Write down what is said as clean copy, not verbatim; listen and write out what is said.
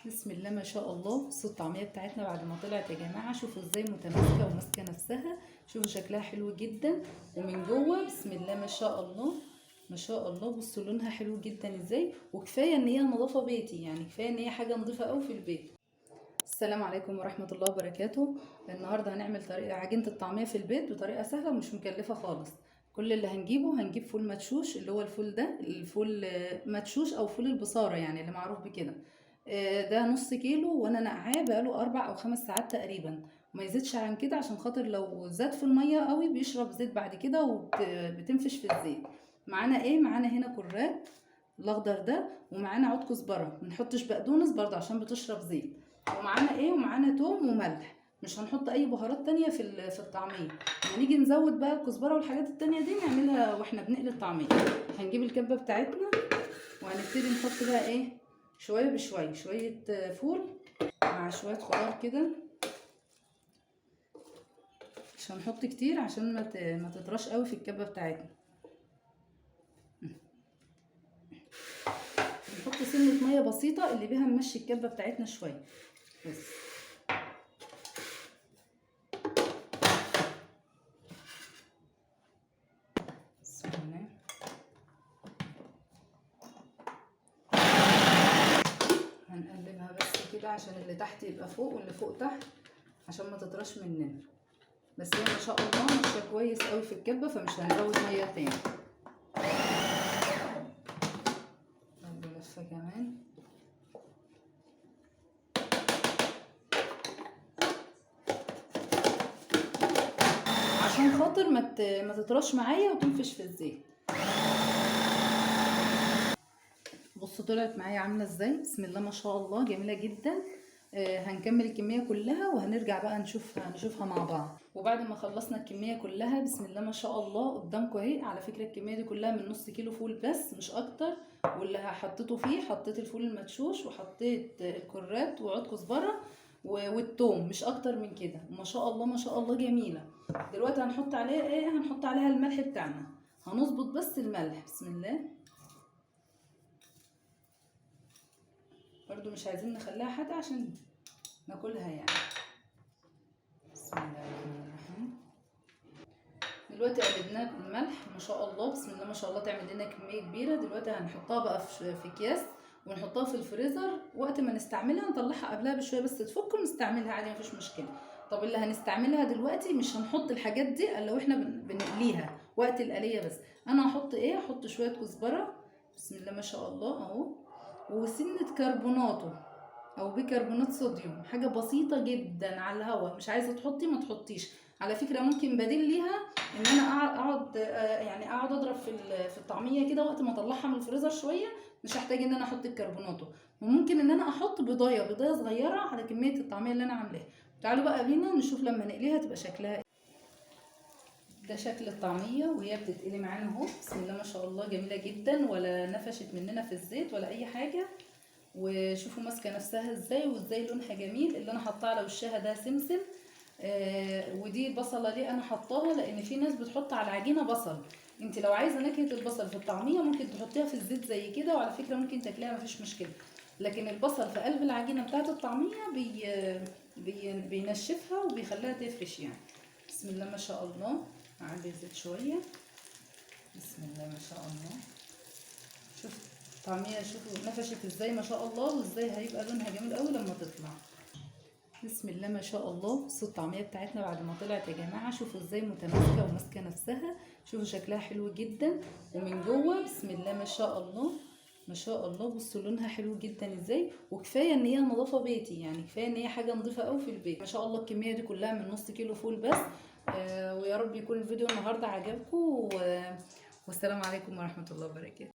بسم الله ما شاء الله. بصوا الطعميه بتاعتنا بعد ما طلعت يا جماعه، شوفوا ازاي متماسكه وماسكه نفسها. شوفوا شكلها حلو جدا، ومن جوه بسم الله ما شاء الله ما شاء الله. بصوا لونها حلو جدا ازاي، وكفايه ان هي نظافه بيتي، يعني كفايه ان هي حاجه نظيفه قوي في البيت. السلام عليكم ورحمه الله وبركاته. النهارده هنعمل طريقه عجينه الطعميه في البيت بطريقه سهله ومش مكلفه خالص. كل اللي هنجيب فول مدشوش، اللي هو الفول ده الفول مدشوش او فول البصاره يعني اللي معروف بكده. ده نص كيلو، وانا نقعاه بقاله 4 أو 5 ساعات تقريبا، وما يزيدش عن كده عشان خاطر لو زاد في الميه قوي بيشرب زيت بعد كده وبتنفش في الزيت. معانا ايه؟ معانا هنا كرات الاخضر ده، ومعانا عود كزبره، ما نحطش بقدونس برضه عشان بتشرب زيت. ومعانا ايه؟ ومعانا توم وملح. مش هنحط اي بهارات تانية في الطعميه. لما نيجي نزود بقى الكزبره والحاجات التانية دي نعملها واحنا بنقلي الطعميه. هنجيب الكبه بتاعتنا وهنبتدي نحط بقى ايه، شويه بشويه، شويه فول مع شويه خضار كده. مش هنحط كتير عشان ما تطرش قوي في الكبه بتاعتنا. نحط سنه ميه بسيطه اللي بيها نمشي الكبه بتاعتنا شويه بس. بسم الله. هنقلبها بس كده عشان اللي تحت يبقى فوق واللي فوق تحت، عشان ما تطرش مننا. بس هي ما شاء الله ماشيه كويس قوي في الكبه، فمش هنزود ميه تاني. برضه لفه كمان. عشان خاطر ما تطرش معايا وتنفش في الزيت. بصوا طلعت معايا عامله ازاي، بسم الله ما شاء الله، جميله جدا. هنكمل الكميه كلها وهنرجع بقى نشوفها مع بعض. وبعد ما خلصنا الكميه كلها بسم الله ما شاء الله قدامكم اهي. على فكره الكميه دي كلها من نص كيلو فول بس مش اكتر. واللي حطيته فيه، حطيت الفول المدشوش وحطيت الكرات وعود كزبره والثوم، مش اكتر من كده. ما شاء الله ما شاء الله جميله. دلوقتي هنحط عليها ايه؟ هنحط عليها الملح بتاعنا. هنظبط بس الملح. بسم الله. برضو مش عايزين نخليها حادقة عشان ناكلها يعني. بسم الله الرحمن الرحيم. دلوقتي قلبناه بالملح ما شاء الله، بسم الله ما شاء الله، تعمل لنا كمية كبيرة. دلوقتي هنحطها بقى في اكياس ونحطها في الفريزر. وقت ما نستعملها نطلعها قبلها بشوية بس تفك ونستعملها عادي مفيش مشكلة. طب اللي هنستعملها دلوقتي مش هنحط الحاجات دي الا واحنا بنقليها وقت القلية بس. انا هحط ايه؟ هحط شوية كزبرة بسم الله ما شاء الله اهو، وسنة كربوناتو او بيكربونات صوديوم، حاجه بسيطه جدا على الهواء. مش عايزه تحطي ما تحطيش. على فكره ممكن بديل ليها ان انا اقعد يعني اقعد اضرب في الطعميه كده وقت ما اطلعها من الفريزر شويه، مش هحتاج ان انا احط الكربوناتو. وممكن ان انا احط بيضايه صغيره على كميه الطعميه اللي انا عاملاها. تعالوا بقى بينا نشوف لما نقليها تبقى شكلها ايه. ده شكل الطعميه وهي بتتقلي معانا اهو. بسم الله ما شاء الله، جميله جدا، ولا نفشت مننا في الزيت ولا اي حاجه. وشوفوا ماسكه نفسها ازاي، وازاي لونها جميل. اللي انا حطاه على وشها ده سمسم. ودي البصله دي انا حطاها لان في ناس بتحط على العجينه بصل. انت لو عايزه نكهه البصل في الطعميه ممكن تحطيها في الزيت زي كده، وعلى فكره ممكن تاكليها مفيش مشكله. لكن البصل في قلب العجينه بتاعه الطعميه بينشفها وبيخليها تفرش يعني. بسم الله ما شاء الله. اعلي الزيت شويه. بسم الله ما شاء الله. شوف الطعميه، شوفوا نفشت ازاي ما شاء الله، وازاي هيبقى لونها جميل قوي لما تطلع. بسم الله ما شاء الله. بصوا الطعميه بتاعتنا بعد ما طلعت يا جماعه، شوفوا ازاي متماسكه وماسكه نفسها. شوفوا شكلها حلو جدا، ومن جوه بسم الله ما شاء الله ما شاء الله. بصوا لونها حلو جدا ازاي، وكفايه ان هي نظافه بيتي، يعني كفايه ان هي حاجه نظيفه قوي في البيت. ما شاء الله الكميه دي كلها من نص كيلو فول بس. ويا رب يكون الفيديو النهارده عجبكم والسلام عليكم ورحمه الله وبركاته.